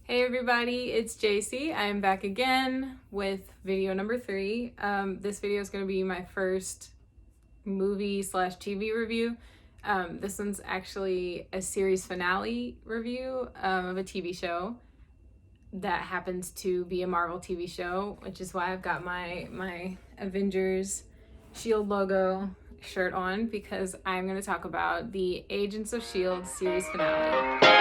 Hey everybody, it's JC. I am back again with video number 3. This video is going to be my first movie/TV review. This one's actually a series finale review of a TV show that happens to be a Marvel TV show, which is why I've got my Avengers S.H.I.E.L.D. logo shirt on, because I'm going to talk about the Agents of S.H.I.E.L.D. series finale.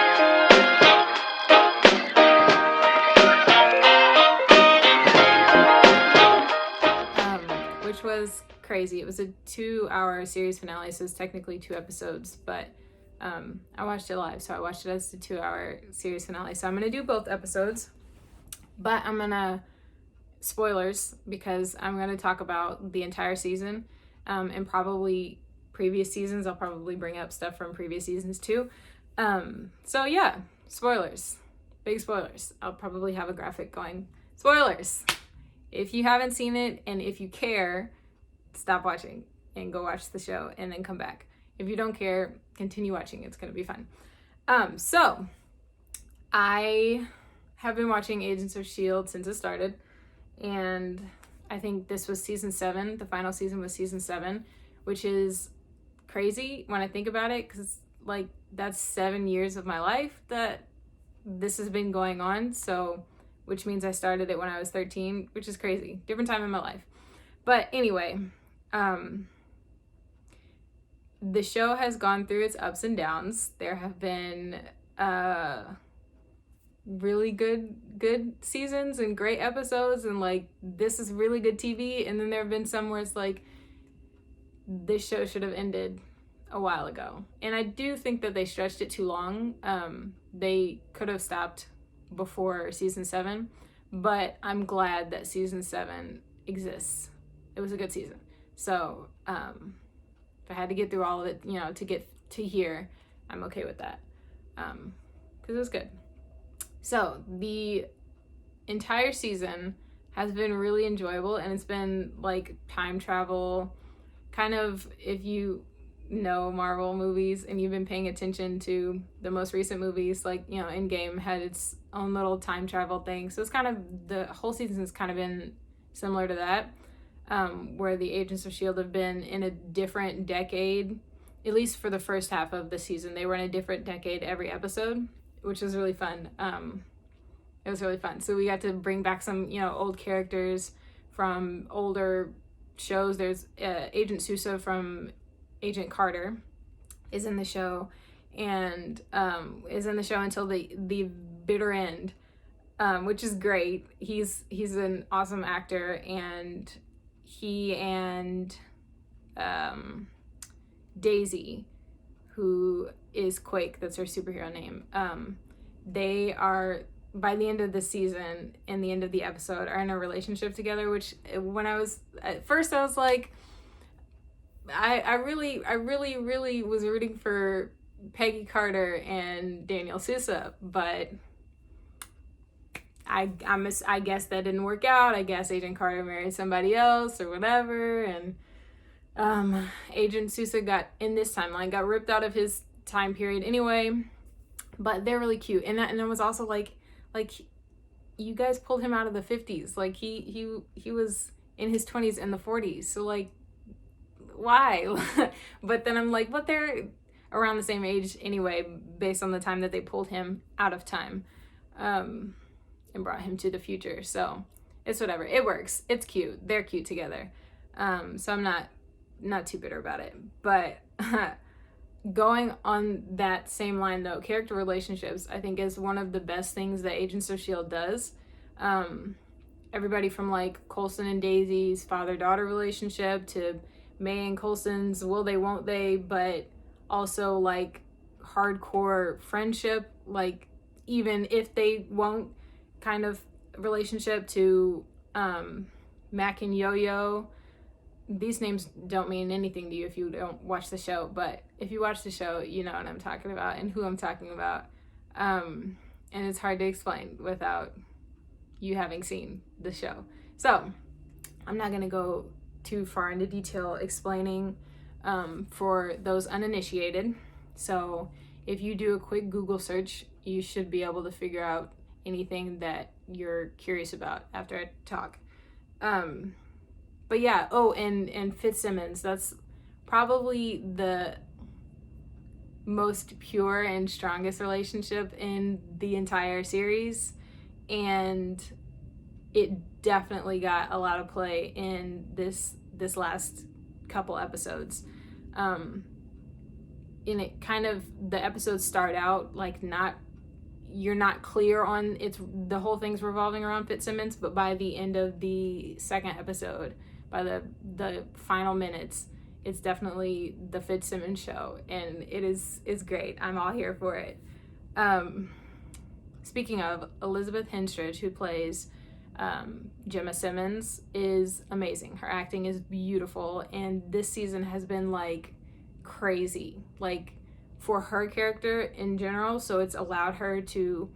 Which was crazy. It was a 2-hour series finale, so it's technically 2 episodes, but I watched it live, so I watched it as the 2-hour series finale. So I'm gonna do both episodes, but I'm gonna spoilers, because I'm gonna talk about the entire season and probably previous seasons. I'll probably bring up stuff from previous seasons too. So yeah, spoilers, big spoilers. I'll probably have a graphic going, spoilers. If you haven't seen it, and if you care, stop watching and go watch the show and then come back. If you don't care, continue watching. It's going to be fun. So I have been watching Agents of S.H.I.E.L.D. since it started, and I think this was season 7. The final season was season 7, which is crazy when I think about it, because like that's 7 years of my life that this has been going on. So which means I started it when I was 13, which is crazy. Different time in my life. But anyway, the show has gone through its ups and downs. There have been really good seasons and great episodes, and like, this is really good TV. And then there have been some where it's like, this show should have ended a while ago. And I do think that they stretched it too long. They could have stopped before season 7, but I'm glad that season 7 exists. It was a good season. So if I had to get through all of it, to get to here, I'm okay with that, because it was good. So the entire season has been really enjoyable, and it's been like time travel kind of. If you know Marvel movies and you've been paying attention to the most recent movies, like Endgame had its own little time travel thing, so it's kind of, the whole season has kind of been similar to that, where the Agents of S.H.I.E.L.D. have been in a different decade. At least for the first half of the season, they were in a different decade every episode, which was really fun. It was really fun. So we got to bring back some old characters from older shows. There's Agent Sousa from Agent Carter is in the show, and is in the show until the bitter end, which is great. He's an awesome actor, and he and Daisy, who is Quake, that's her superhero name, they are, by the end of the season and the end of the episode, are in a relationship together, which when I was, at first I was like, I really was rooting for Peggy Carter and Daniel Sousa, but I guess that didn't work out. I guess Agent Carter married somebody else or whatever, and Agent Sousa got, in this timeline, got ripped out of his time period anyway. But they're really cute, and it was also like you guys pulled him out of the 50s. Like he was in his 20s and the 40s, so like, why? But then I'm like, but they're around the same age anyway, based on the time that they pulled him out of time, and brought him to the future. So it's whatever, it works, it's cute, they're cute together. So I'm not too bitter about it. But going on that same line though, character relationships, I think, is one of the best things that Agents of S.H.I.E.L.D. does. Everybody from like Coulson and Daisy's father-daughter relationship to May and Coulson's will they won't they, but also like hardcore friendship, like even if they won't kind of relationship, to Mac and Yo-Yo. These names don't mean anything to you if you don't watch the show, but if you watch the show, you know what I'm talking about and who I'm talking about. And it's hard to explain without you having seen the show. So I'm not going to go too far into detail explaining for those uninitiated. So if you do a quick Google search, you should be able to figure out anything that you're curious about after I talk. But yeah, and Fitzsimmons, that's probably the most pure and strongest relationship in the entire series, and it definitely got a lot of play in this last couple episodes. And it kind of, the episodes start out like you're not clear on the whole thing's revolving around Fitzsimmons, but by the end of the second episode, by the final minutes, it's definitely the Fitzsimmons show, and it's great. I'm all here for it. Speaking of, Elizabeth Henstridge, who plays Gemma Simmons, is amazing. Her acting is beautiful, and this season has been like crazy, like for her character in general. So it's allowed her to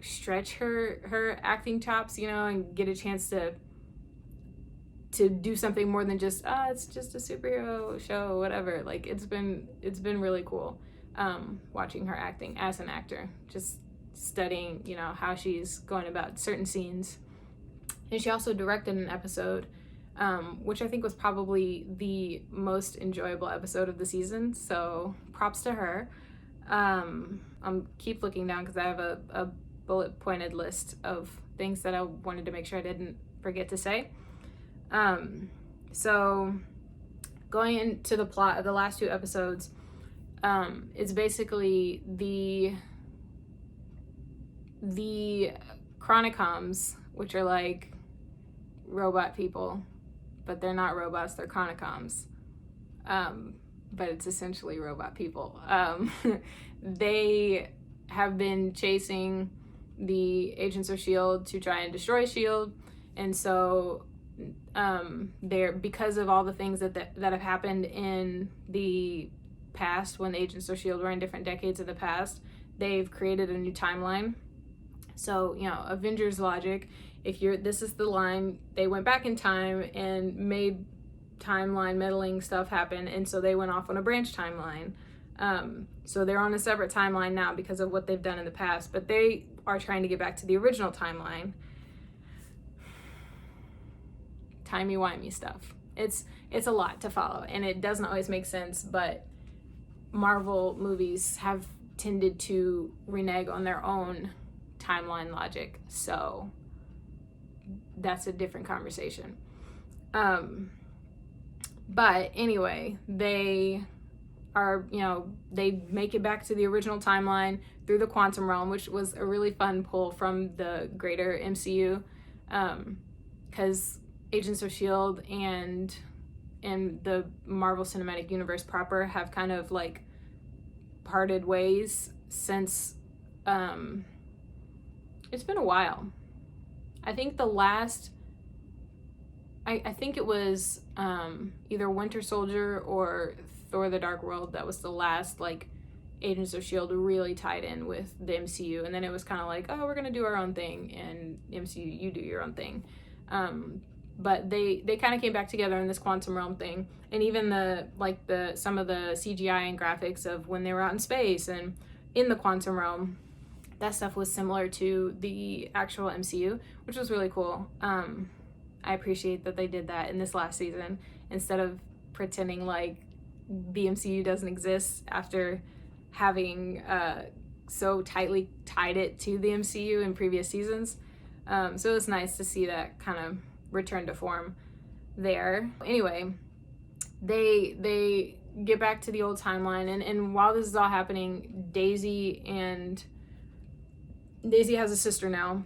stretch her acting chops, and get a chance to do something more than just it's just a superhero show, whatever. Like it's been really cool watching her acting as an actor, just studying how she's going about certain scenes. And she also directed an episode, which I think was probably the most enjoyable episode of the season, so props to her. I'm keep looking down because I have a bullet pointed list of things that I wanted to make sure I didn't forget to say. So going into the plot of the last two episodes, it's basically the Chronicoms, which are like robot people, but they're not robots, they're Chronicoms. But it's essentially robot people. They have been chasing the agents of S.H.I.E.L.D. to try and destroy S.H.I.E.L.D. And so they're, because of all the things that have happened in the past, when the agents of S.H.I.E.L.D. were in different decades of the past, they've created a new timeline. So, Avengers logic, this is the line, they went back in time and made timeline meddling stuff happen, and so they went off on a branch timeline. So they're on a separate timeline now because of what they've done in the past, but they are trying to get back to the original timeline. Timey-wimey stuff. It's a lot to follow, and it doesn't always make sense, but Marvel movies have tended to renege on their own timeline logic, so that's a different conversation. But anyway, they are, they make it back to the original timeline through the quantum realm, which was a really fun pull from the greater MCU, because Agents of S.H.I.E.L.D. and the Marvel Cinematic Universe proper have kind of like parted ways since it's been a while. I think the last, I think it was either Winter Soldier or Thor: The Dark World that was the last like Agents of S.H.I.E.L.D. really tied in with the MCU, and then it was kind of like, oh, we're gonna do our own thing, and MCU, you do your own thing. But they kind of came back together in this quantum realm thing, and even some of the CGI and graphics of when they were out in space and in the quantum realm, that stuff was similar to the actual MCU, which was really cool. I appreciate that they did that in this last season instead of pretending like the MCU doesn't exist after having so tightly tied it to the MCU in previous seasons. So it was nice to see that kind of return to form there. Anyway, they get back to the old timeline, and while this is all happening, Daisy has a sister now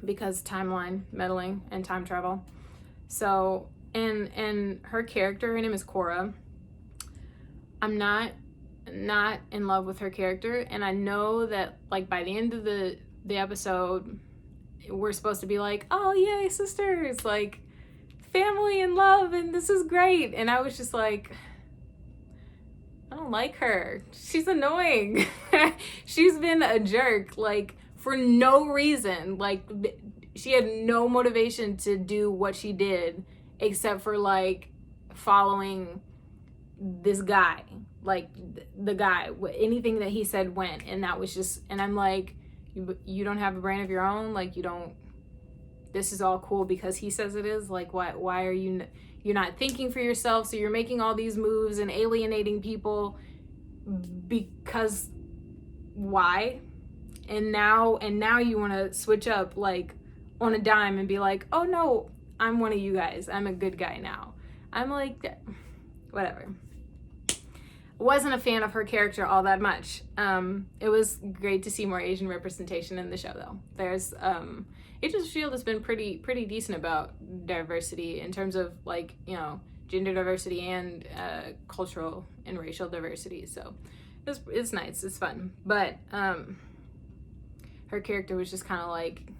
because timeline meddling and time travel. So and her character, her name is Cora. I'm not in love with her character, and I know that like by the end of the episode we're supposed to be like, oh yay, sisters, like family and love, and this is great. And I was just like, I don't like her. She's annoying. She's been a jerk, like for no reason. Like she had no motivation to do what she did except for like following this guy, like the guy, anything that he said went, and that was just, and I'm like, You don't have a brain of your own. Like, you don't, this is all cool because he says it is. Like, why are you're not thinking for yourself? So you're making all these moves and alienating people because why? And now you want to switch up like on a dime and be like, oh no, I'm one of you guys. I'm a good guy now. I'm like, whatever. Wasn't a fan of her character all that much. It was great to see more Asian representation in the show, though. There's Agents of S.H.I.E.L.D. has been pretty decent about diversity in terms of, like, you know, gender diversity and cultural and racial diversity. So it's nice, it's fun. But her character was just kind of like,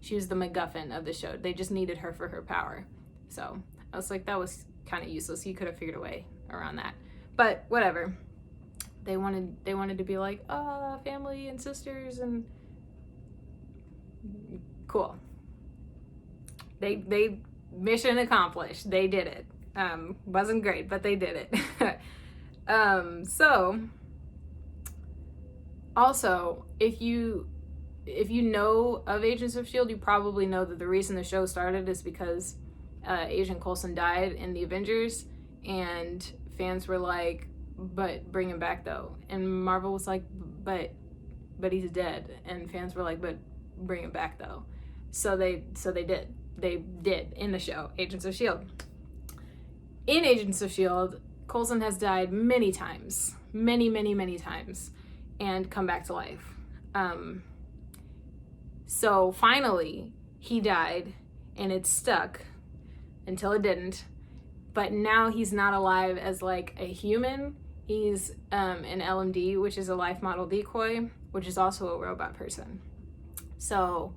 she was the MacGuffin of the show. They just needed her for her power. So I was like, that was kind of useless. You could have figured a way around that. But whatever. They wanted to be like, family and sisters and cool. They mission accomplished. They did it. Wasn't great, but they did it. So also, if you know of Agents of S.H.I.E.L.D., you probably know that the reason the show started is because Agent Coulson died in the Avengers, and fans were like, but bring him back though. And Marvel was like, but he's dead. And fans were like, but bring him back though. So they did. They did in the show, Agents of S.H.I.E.L.D. In Agents of S.H.I.E.L.D., Coulson has died many times, many times, and come back to life. So finally, he died, and it stuck until it didn't. But now he's not alive as like a human. He's an LMD, which is a life model decoy, which is also a robot person. So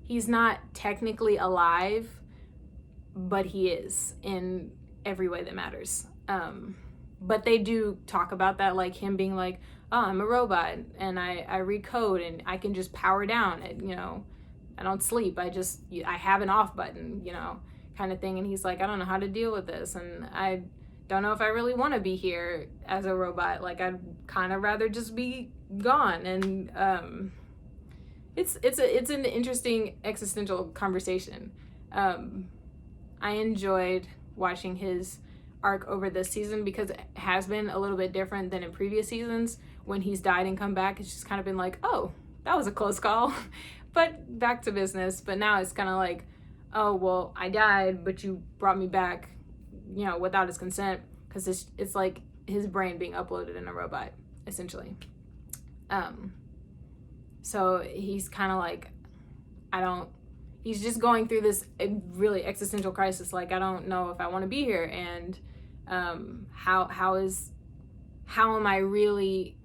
he's not technically alive, but he is in every way that matters. But they do talk about that, like him being like, oh, I'm a robot and I read code and I can just power down it, you know, I don't sleep. I have an off button, you know, kind of thing. And he's like, I don't know how to deal with this. And I don't know if I really want to be here as a robot. Like, I'd kind of rather just be gone. And it's an interesting existential conversation. I enjoyed watching his arc over this season because it has been a little bit different than in previous seasons. When he's died and come back, it's just kind of been like, oh, that was a close call, but back to business. But now it's kind of like, oh, well, I died, but you brought me back, you know, without his consent, because it's like his brain being uploaded in a robot, essentially. So he's kind of like, he's just going through this really existential crisis. Like, I don't know if I want to be here. And how am I really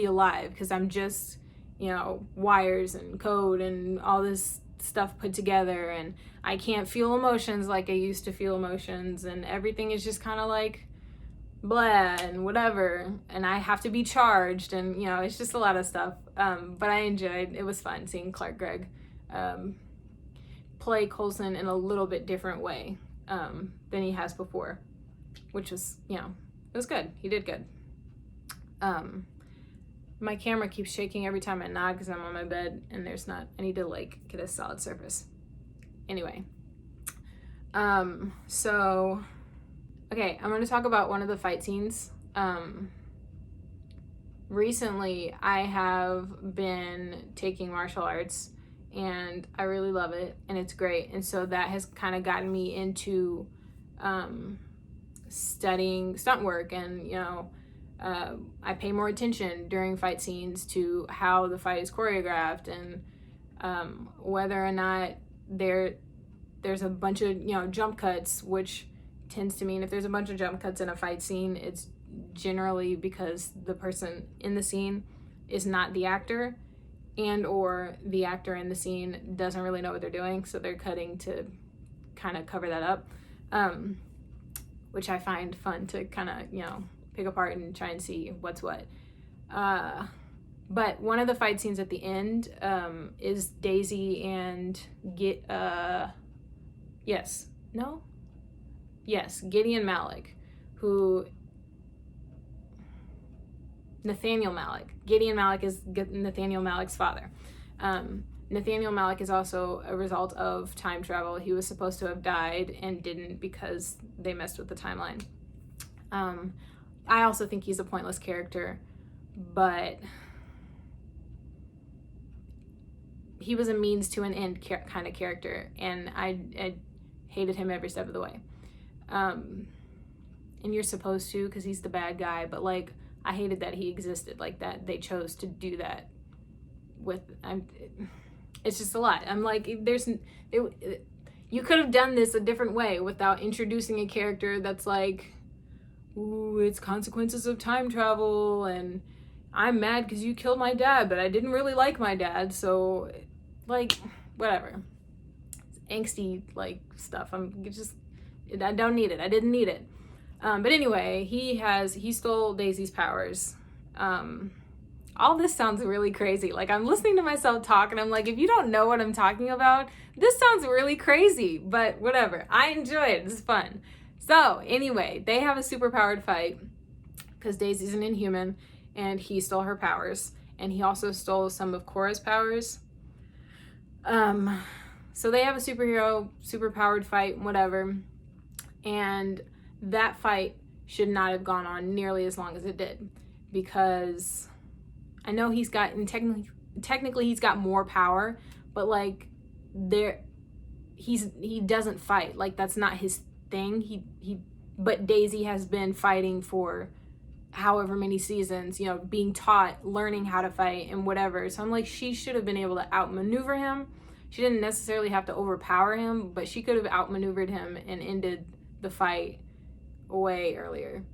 alive? Because I'm just, you know, wires and code and all this stuff put together, and I can't feel emotions like I used to feel emotions, and everything is just kind of like blah and whatever, and I have to be charged, and, you know, it's just a lot of stuff. But I enjoyed, it was fun seeing Clark Gregg play Coulson in a little bit different way than he has before, which was, you know, it was good. He did good. My camera keeps shaking every time I nod because I'm on my bed and I need to like get a solid surface. Anyway, so, okay, I'm going to talk about one of the fight scenes. Recently, I have been taking martial arts and I really love it and it's great. And so that has kind of gotten me into studying stunt work, and, you know, I pay more attention during fight scenes to how the fight is choreographed, and whether or not there's a bunch of, you know, jump cuts, which tends to mean if there's a bunch of jump cuts in a fight scene, it's generally because the person in the scene is not the actor, and or the actor in the scene doesn't really know what they're doing, so they're cutting to kind of cover that up, which I find fun to kind of, you know, pick apart and try and see what's what. But one of the fight scenes at the end is Daisy and Gideon Malik, Nathaniel Malik. Gideon Malik is Nathaniel Malik's father. Nathaniel Malik is also a result of time travel. He was supposed to have died and didn't because they messed with the timeline. I also think he's a pointless character, but he was a means to an end kind of character, and I hated him every step of the way. And you're supposed to, because he's the bad guy, but like, I hated that he existed like that. They chose to do that with, it's just a lot. I'm like, you could have done this a different way without introducing a character that's like, ooh, it's consequences of time travel, and I'm mad because you killed my dad, but I didn't really like my dad, so like, whatever. Angsty like stuff. I don't need it. I didn't need it. But anyway, he stole Daisy's powers. All this sounds really crazy. Like, I'm listening to myself talk and I'm like, if you don't know what I'm talking about, this sounds really crazy, but whatever. I enjoy it. It's fun. So anyway, they have a superpowered fight because Daisy's an Inhuman and he stole her powers, and he also stole some of Cora's powers. So they have a superpowered fight, whatever. And that fight should not have gone on nearly as long as it did, because I know he's got, and technically he's got more power, but like he doesn't fight. Like, that's not his thing. But Daisy has been fighting for however many seasons, being taught, learning how to fight and whatever. So I'm like, she should have been able to outmaneuver him. She didn't necessarily have to overpower him, but she could have outmaneuvered him and ended the fight way earlier.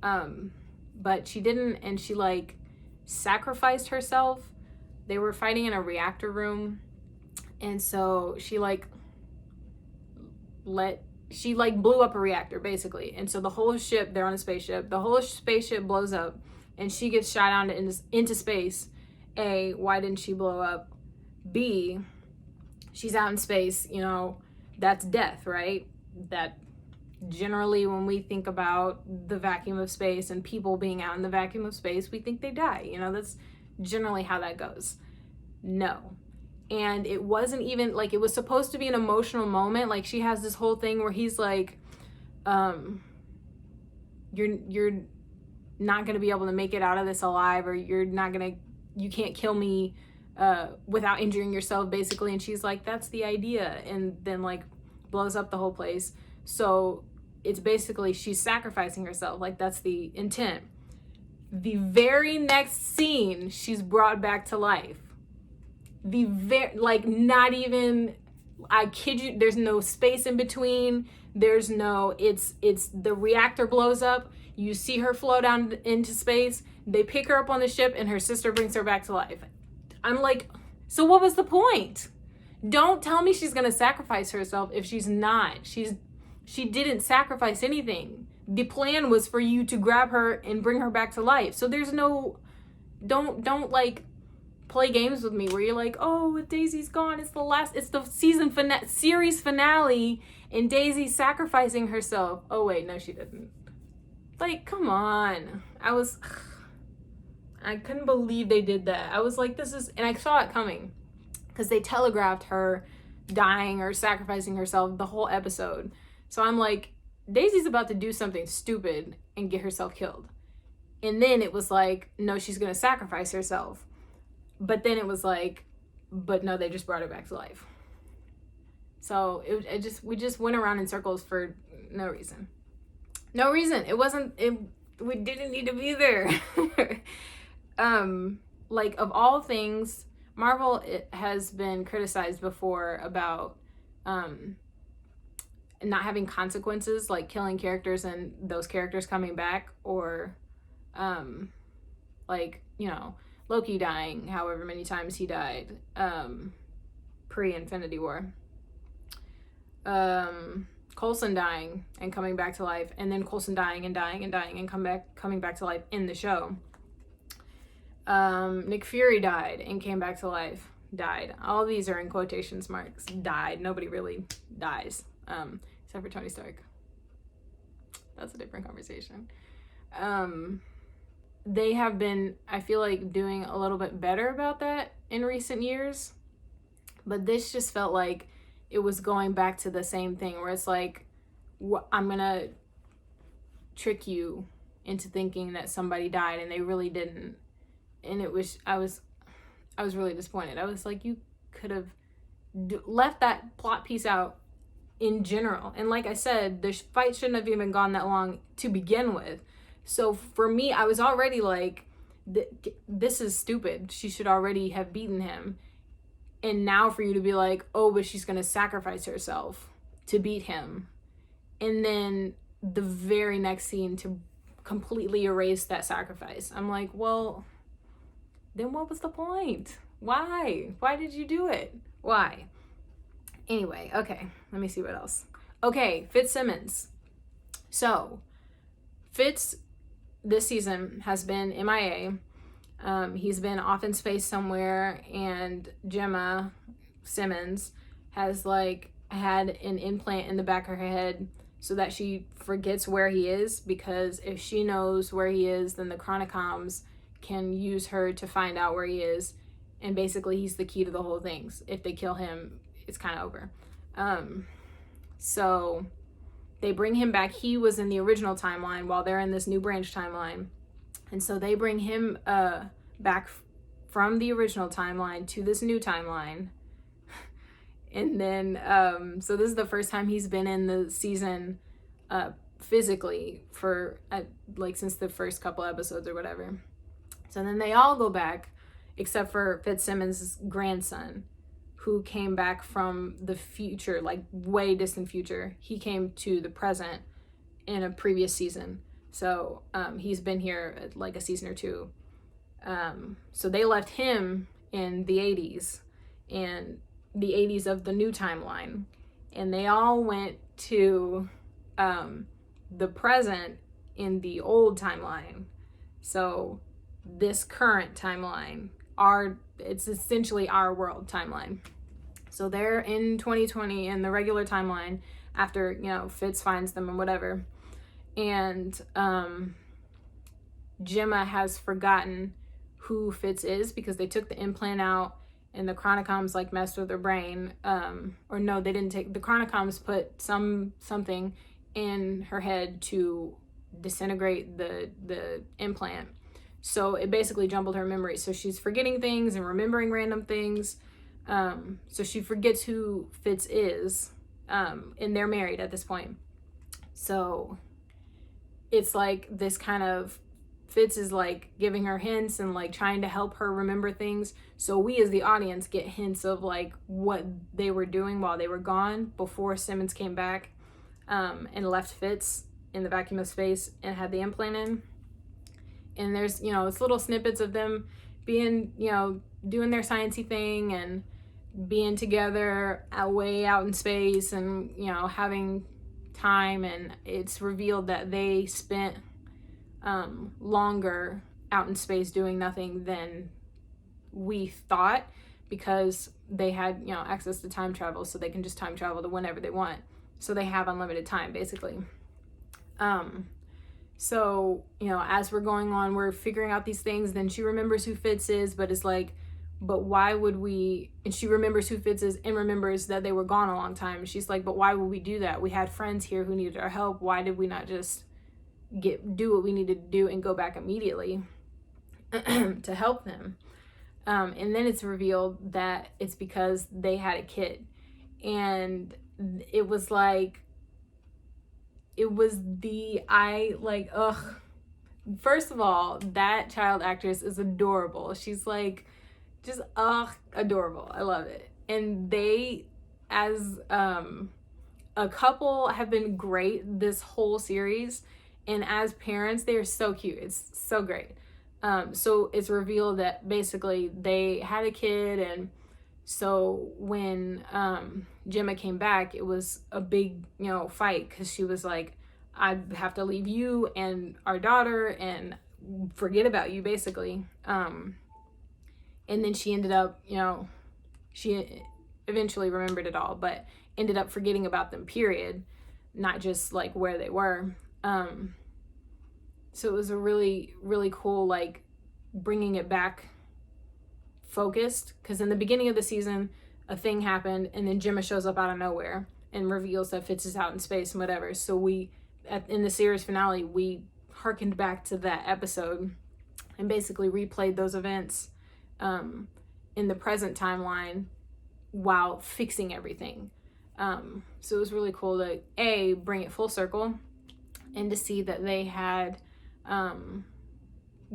But she didn't, and she like sacrificed herself. They were fighting in a reactor room, and so she blew up a reactor basically. And so the whole ship, they're on a spaceship, the whole spaceship blows up and she gets shot out into space. A, why didn't she blow up? B, she's out in space, that's death, right? That generally when we think about the vacuum of space and people being out in the vacuum of space, we think they die. That's generally how that goes. No. And it wasn't even like, it was supposed to be an emotional moment. Like, she has this whole thing where he's like, you're not going to be able to make it out of this alive, or you can't kill me without injuring yourself, basically. And she's like, that's the idea. And then like blows up the whole place. So it's basically, she's sacrificing herself. Like, that's the intent. The very next scene, she's brought back to life. Not even, I kid you, there's no space in between. There's no, it's the reactor blows up. You see her flow down into space. They pick her up on the ship and her sister brings her back to life. I'm like, so what was the point? Don't tell me she's going to sacrifice herself if she's not. She didn't sacrifice anything. The plan was for you to grab her and bring her back to life. So there's no, don't like play games with me where you're like, oh, Daisy's gone. It's the series finale, and Daisy's sacrificing herself. Oh wait, no, she didn't. Like, come on. I couldn't believe they did that. I was like, and I saw it coming because they telegraphed her dying or sacrificing herself the whole episode. So I'm like, Daisy's about to do something stupid and get herself killed. And then it was like, no, she's going to sacrifice herself. But then it was like, but no, they just brought her back to life. So we just went around in circles for no reason. No reason. We didn't need to be there. Like, of all things, Marvel has been criticized before about not having consequences, like killing characters and those characters coming back, or Loki dying however many times he died pre-Infinity War. Coulson dying and coming back to life, and then Coulson dying and coming back to life in the show. Nick Fury died and came back to life. Died. All these are in quotation marks. Died. Nobody really dies, except for Tony Stark. That's a different conversation. they have been, I feel like, doing a little bit better about that in recent years. But this just felt like it was going back to the same thing where it's like, I'm going to trick you into thinking that somebody died and they really didn't. And it was, I was really disappointed. I was like, you could have left that plot piece out in general. And like I said, the fight shouldn't have even gone that long to begin with. So for me, I was already like, this is stupid. She should already have beaten him. And now for you to be like, oh, but she's going to sacrifice herself to beat him. And then the very next scene to completely erase that sacrifice. I'm like, well, then what was the point? Why? Why did you do it? Why? Anyway, okay, let me see what else. Okay, Fitzsimmons. So, Fitz this season has been MIA. He's been off in space somewhere, and Gemma Simmons has like had an implant in the back of her head so that she forgets where he is, because if she knows where he is, then the Chronicoms can use her to find out where he is, and basically he's the key to the whole thing. If they kill him, it's kind of over. So they bring him back. He was in the original timeline while they're in this new branch timeline. And so they bring him back from the original timeline to this new timeline. And then, so this is the first time he's been in the season physically for like since the first couple episodes or whatever. So then they all go back except for Fitzsimmons' grandson, who came back from the future, like way distant future. He came to the present in a previous season. So he's been here like a season or two. So they left him in the 80s, and the 80s of the new timeline. And they all went to the present in the old timeline. So this current timeline, it's essentially our world timeline. So they're in 2020 in the regular timeline after, Fitz finds them and whatever. And Gemma has forgotten who Fitz is because they took the implant out and the Chronicoms like messed with her brain. Or no, they didn't the Chronicoms put something in her head to disintegrate the implant. So it basically jumbled her memory. So she's forgetting things and remembering random things. So she forgets who Fitz is. And they're married at this point. So it's like this kind of, Fitz is like giving her hints and like trying to help her remember things. So we as the audience get hints of like what they were doing while they were gone before Simmons came back and left Fitz in the vacuum of space and had the implant in. And there's, it's little snippets of them being, doing their sciencey thing and being together way out in space and, having time. And it's revealed that they spent longer out in space doing nothing than we thought, because they had, access to time travel, so they can just time travel to whenever they want. So they have unlimited time, basically. So, as we're going on, we're figuring out these things. Then she remembers who Fitz is, but it's like, but why would we? And she remembers who Fitz is and remembers that they were gone a long time. She's like, but why would we do that? We had friends here who needed our help. Why did we not just do what we needed to do and go back immediately to help them? And then it's revealed that it's because they had a kid. And it was like, first of all, that child actress is adorable. She's like, just, adorable. I love it. And they, as a couple, have been great this whole series. And as parents, they are so cute. It's so great. So it's revealed that basically they had a kid, and so when Gemma came back, it was a big, fight, because she was like, I have to leave you and our daughter and forget about you, basically. And then she ended up, she eventually remembered it all, but ended up forgetting about them, period. Not just like where they were. So it was a really, really cool, like, bringing it back focused, because in the beginning of the season, a thing happened, and then Gemma shows up out of nowhere and reveals that Fitz is out in space and whatever. So in the series finale, we harkened back to that episode and basically replayed those events in the present timeline while fixing everything. So it was really cool to bring it full circle, and to see that they had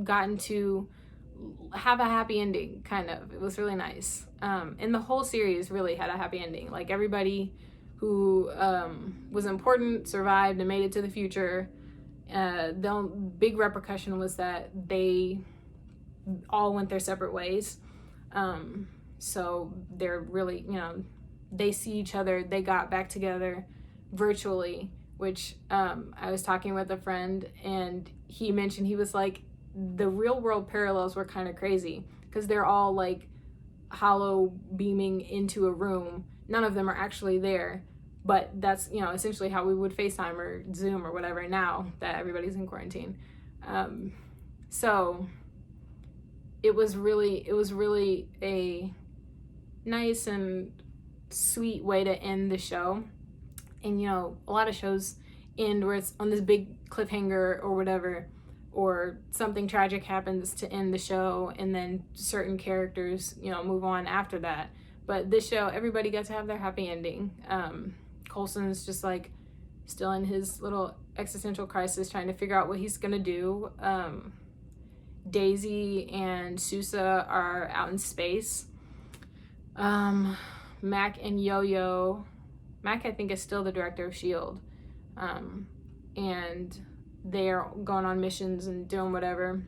gotten to have a happy ending, kind of. It was really nice. And the whole series really had a happy ending. Like, everybody who was important survived and made it to the future. The big repercussion was that they all went their separate ways. So they're really, they see each other. They got back together virtually, which I was talking with a friend, and he mentioned, he was like, the real world parallels were kind of crazy, because they're all like hollow beaming into a room. None of them are actually there, but that's, essentially how we would FaceTime or Zoom or whatever now that everybody's in quarantine. So it was really a nice and sweet way to end the show. And a lot of shows end where it's on this big cliffhanger or whatever, or something tragic happens to end the show, and then certain characters, move on after that. But this show, everybody got to have their happy ending. Coulson's just like still in his little existential crisis, trying to figure out what he's gonna do. Daisy and Sousa are out in space. Mac and Yo-Yo, Mac I think is still the director of S.H.I.E.L.D. And they're going on missions and doing whatever.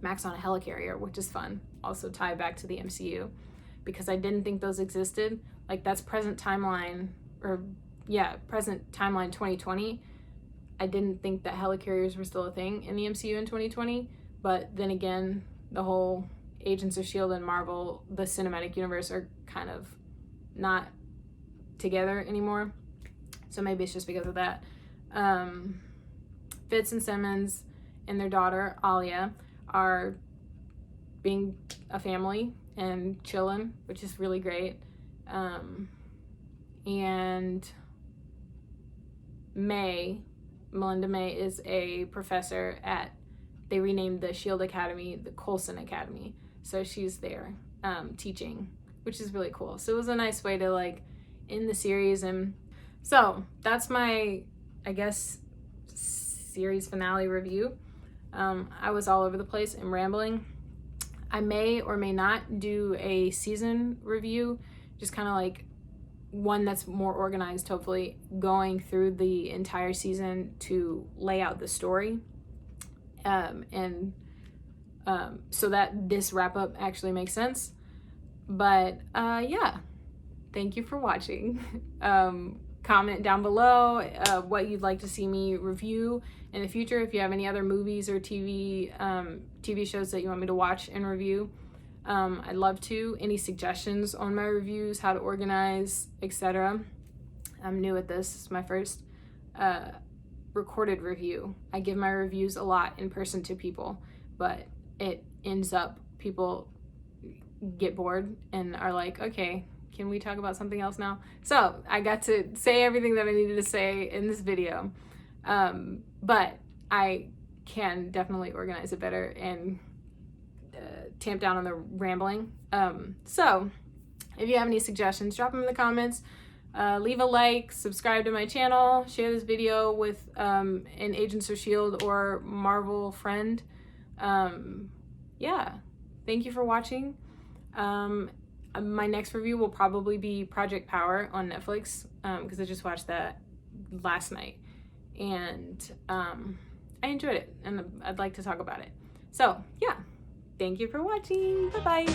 Mac's on a helicarrier, which is fun. Also tie back to the MCU, because I didn't think those existed. Like, that's present timeline 2020. I didn't think that helicarriers were still a thing in the MCU in 2020. But then again, the whole Agents of S.H.I.E.L.D. and Marvel, the cinematic universe, are kind of not together anymore. So maybe it's just because of that. Fitz and Simmons and their daughter, Alia, are being a family and chilling, which is really great. And Melinda May is a professor at, they renamed the S.H.I.E.L.D. Academy the Coulson Academy. So she's there teaching, which is really cool. So it was a nice way to like end the series. And so that's my, I guess, series finale review. I was all over the place and rambling. I may or may not do a season review, just kind of like one that's more organized, hopefully, going through the entire season to lay out the story. So that this wrap up actually makes sense. But yeah, thank you for watching. Comment down below what you'd like to see me review in the future. If you have any other movies or TV shows that you want me to watch and review, I'd love to. Any suggestions on my reviews, how to organize, etc. I'm new at this. It's my first recorded review. I give my reviews a lot in person to people, but it ends up people get bored and are like, okay, can we talk about something else now? So I got to say everything that I needed to say in this video. But I can definitely organize it better and tamp down on the rambling. So if you have any suggestions, drop them in the comments. Leave a like, subscribe to my channel, share this video with an Agents of S.H.I.E.L.D. or Marvel friend. Yeah, thank you for watching. My next review will probably be Project Power on Netflix, because I just watched that last night, and I enjoyed it, and I'd like to talk about it. So yeah, thank you for watching. Bye-bye.